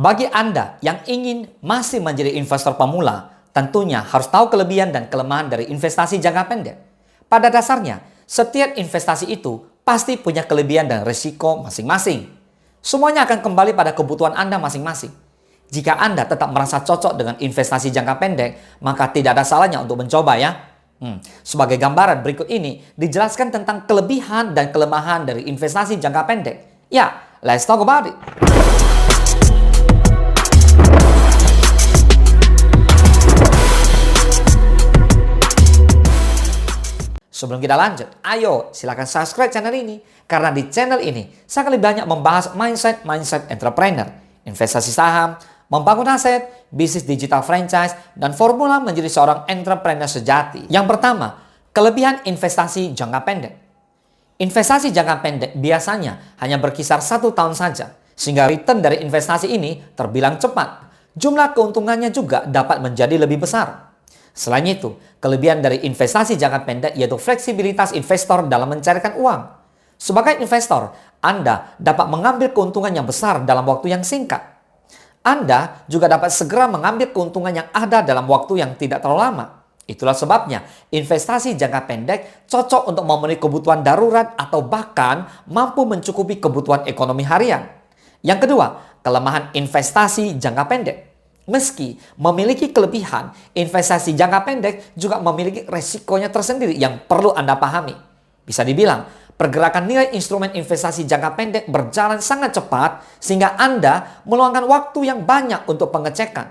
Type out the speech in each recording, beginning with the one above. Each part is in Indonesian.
Bagi Anda yang ingin masih menjadi investor pemula, tentunya harus tahu kelebihan dan kelemahan dari investasi jangka pendek. Pada dasarnya, setiap investasi itu pasti punya kelebihan dan risiko masing-masing. Semuanya akan kembali pada kebutuhan Anda masing-masing. Jika Anda tetap merasa cocok dengan investasi jangka pendek, maka tidak ada salahnya untuk mencoba ya. Sebagai gambaran berikut ini dijelaskan tentang kelebihan dan kelemahan dari investasi jangka pendek. Ya, let's talk about it. Sebelum kita lanjut, ayo silakan subscribe channel ini. Karena di channel ini, saya lebih banyak membahas mindset entrepreneur, investasi saham, membangun aset, bisnis digital franchise, dan formula menjadi seorang entrepreneur sejati. Yang pertama, kelebihan investasi jangka pendek. Investasi jangka pendek biasanya hanya berkisar 1 tahun saja, sehingga return dari investasi ini terbilang cepat. Jumlah keuntungannya juga dapat menjadi lebih besar. Selain itu, kelebihan dari investasi jangka pendek yaitu fleksibilitas investor dalam mencairkan uang. Sebagai investor, Anda dapat mengambil keuntungan yang besar dalam waktu yang singkat. Anda juga dapat segera mengambil keuntungan yang ada dalam waktu yang tidak terlalu lama. Itulah sebabnya investasi jangka pendek cocok untuk memenuhi kebutuhan darurat atau bahkan mampu mencukupi kebutuhan ekonomi harian. Yang kedua, kelemahan investasi jangka pendek. Meski memiliki kelebihan, investasi jangka pendek juga memiliki resikonya tersendiri yang perlu Anda pahami. Bisa dibilang, pergerakan nilai instrumen investasi jangka pendek berjalan sangat cepat sehingga Anda meluangkan waktu yang banyak untuk pengecekan.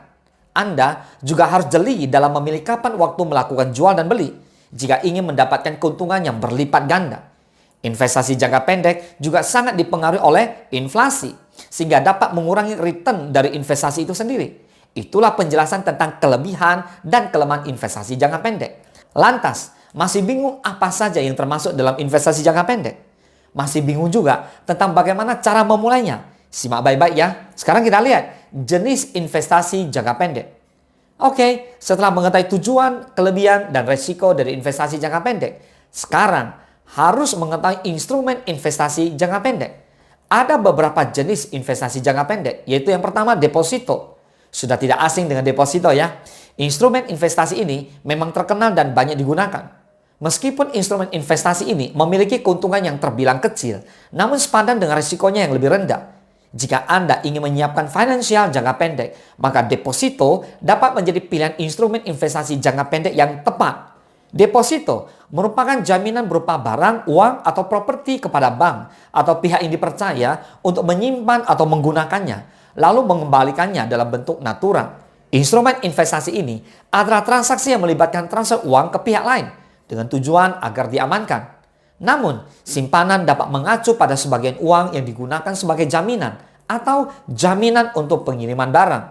Anda juga harus jeli dalam memilih kapan waktu melakukan jual dan beli jika ingin mendapatkan keuntungan yang berlipat ganda. Investasi jangka pendek juga sangat dipengaruhi oleh inflasi sehingga dapat mengurangi return dari investasi itu sendiri. Itulah penjelasan tentang kelebihan dan kelemahan investasi jangka pendek. Lantas, masih bingung apa saja yang termasuk dalam investasi jangka pendek? Masih bingung juga tentang bagaimana cara memulainya? Simak baik-baik ya. Sekarang kita lihat jenis investasi jangka pendek. Oke, setelah mengetahui tujuan, kelebihan, dan resiko dari investasi jangka pendek, sekarang harus mengetahui instrumen investasi jangka pendek. Ada beberapa jenis investasi jangka pendek, yaitu yang pertama deposito. Sudah tidak asing dengan deposito ya. Instrumen investasi ini memang terkenal dan banyak digunakan. Meskipun instrumen investasi ini memiliki keuntungan yang terbilang kecil, namun sepadan dengan risikonya yang lebih rendah. Jika Anda ingin menyiapkan finansial jangka pendek, maka deposito dapat menjadi pilihan instrumen investasi jangka pendek yang tepat. Deposito merupakan jaminan berupa barang, uang, atau properti kepada bank atau pihak yang dipercaya untuk menyimpan atau menggunakannya, lalu mengembalikannya dalam bentuk natural. Instrumen investasi ini adalah transaksi yang melibatkan transfer uang ke pihak lain dengan tujuan agar diamankan. Namun, simpanan dapat mengacu pada sebagian uang yang digunakan sebagai jaminan atau jaminan untuk pengiriman barang.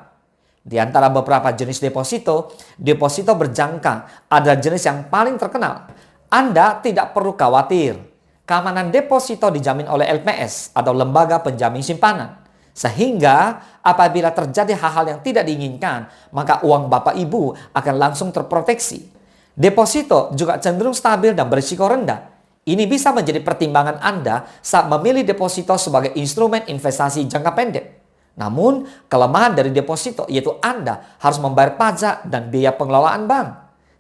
Di antara beberapa jenis deposito, deposito berjangka adalah jenis yang paling terkenal. Anda tidak perlu khawatir. Keamanan deposito dijamin oleh LPS atau Lembaga Penjamin Simpanan. Sehingga apabila terjadi hal-hal yang tidak diinginkan, maka uang Bapak Ibu akan langsung terproteksi. Deposito juga cenderung stabil dan berisiko rendah. Ini bisa menjadi pertimbangan Anda saat memilih deposito sebagai instrumen investasi jangka pendek. Namun, kelemahan dari deposito yaitu Anda harus membayar pajak dan biaya pengelolaan bank.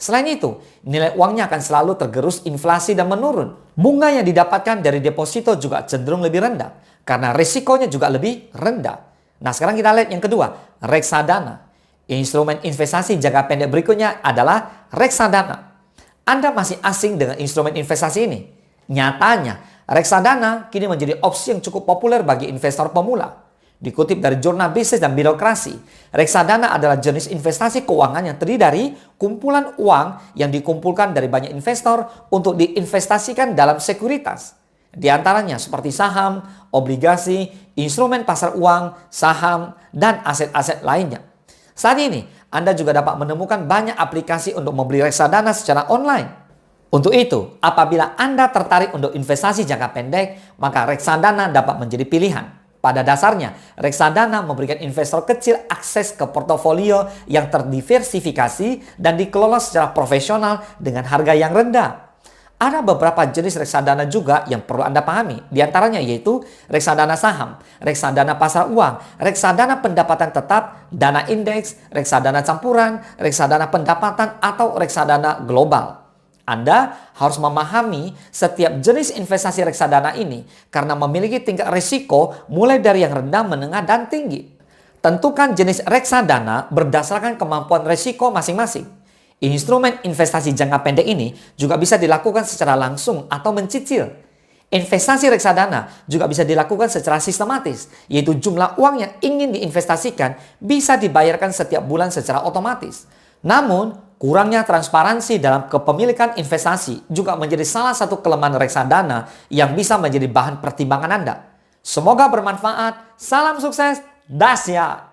Selain itu, nilai uangnya akan selalu tergerus inflasi dan menurun. Bunga yang didapatkan dari deposito juga cenderung lebih rendah karena risikonya juga lebih rendah. Nah, sekarang kita lihat yang kedua, reksadana. Instrumen investasi jangka pendek berikutnya adalah reksadana. Anda masih asing dengan instrumen investasi ini? Nyatanya, reksadana kini menjadi opsi yang cukup populer bagi investor pemula. Dikutip dari jurnal bisnis dan birokrasi, reksadana adalah jenis investasi keuangan yang terdiri dari kumpulan uang yang dikumpulkan dari banyak investor untuk diinvestasikan dalam sekuritas. Di antaranya seperti saham, obligasi, instrumen pasar uang, saham, dan aset-aset lainnya. Saat ini, Anda juga dapat menemukan banyak aplikasi untuk membeli reksadana secara online. Untuk itu, apabila Anda tertarik untuk investasi jangka pendek, maka reksadana dapat menjadi pilihan. Pada dasarnya, reksadana memberikan investor kecil akses ke portofolio yang terdiversifikasi dan dikelola secara profesional dengan harga yang rendah. Ada beberapa jenis reksadana juga yang perlu Anda pahami. Di antaranya yaitu reksadana saham, reksadana pasar uang, reksadana pendapatan tetap, dana indeks, reksadana campuran, reksadana pendapatan, atau reksadana global. Anda harus memahami setiap jenis investasi reksadana ini karena memiliki tingkat risiko mulai dari yang rendah, menengah, dan tinggi. Tentukan jenis reksadana berdasarkan kemampuan risiko masing-masing. Instrumen investasi jangka pendek ini juga bisa dilakukan secara langsung atau mencicil. Investasi reksadana juga bisa dilakukan secara sistematis, yaitu jumlah uang yang ingin diinvestasikan bisa dibayarkan setiap bulan secara otomatis. Namun, kurangnya transparansi dalam kepemilikan investasi juga menjadi salah satu kelemahan reksadana yang bisa menjadi bahan pertimbangan Anda. Semoga bermanfaat. Salam sukses, dahsyat!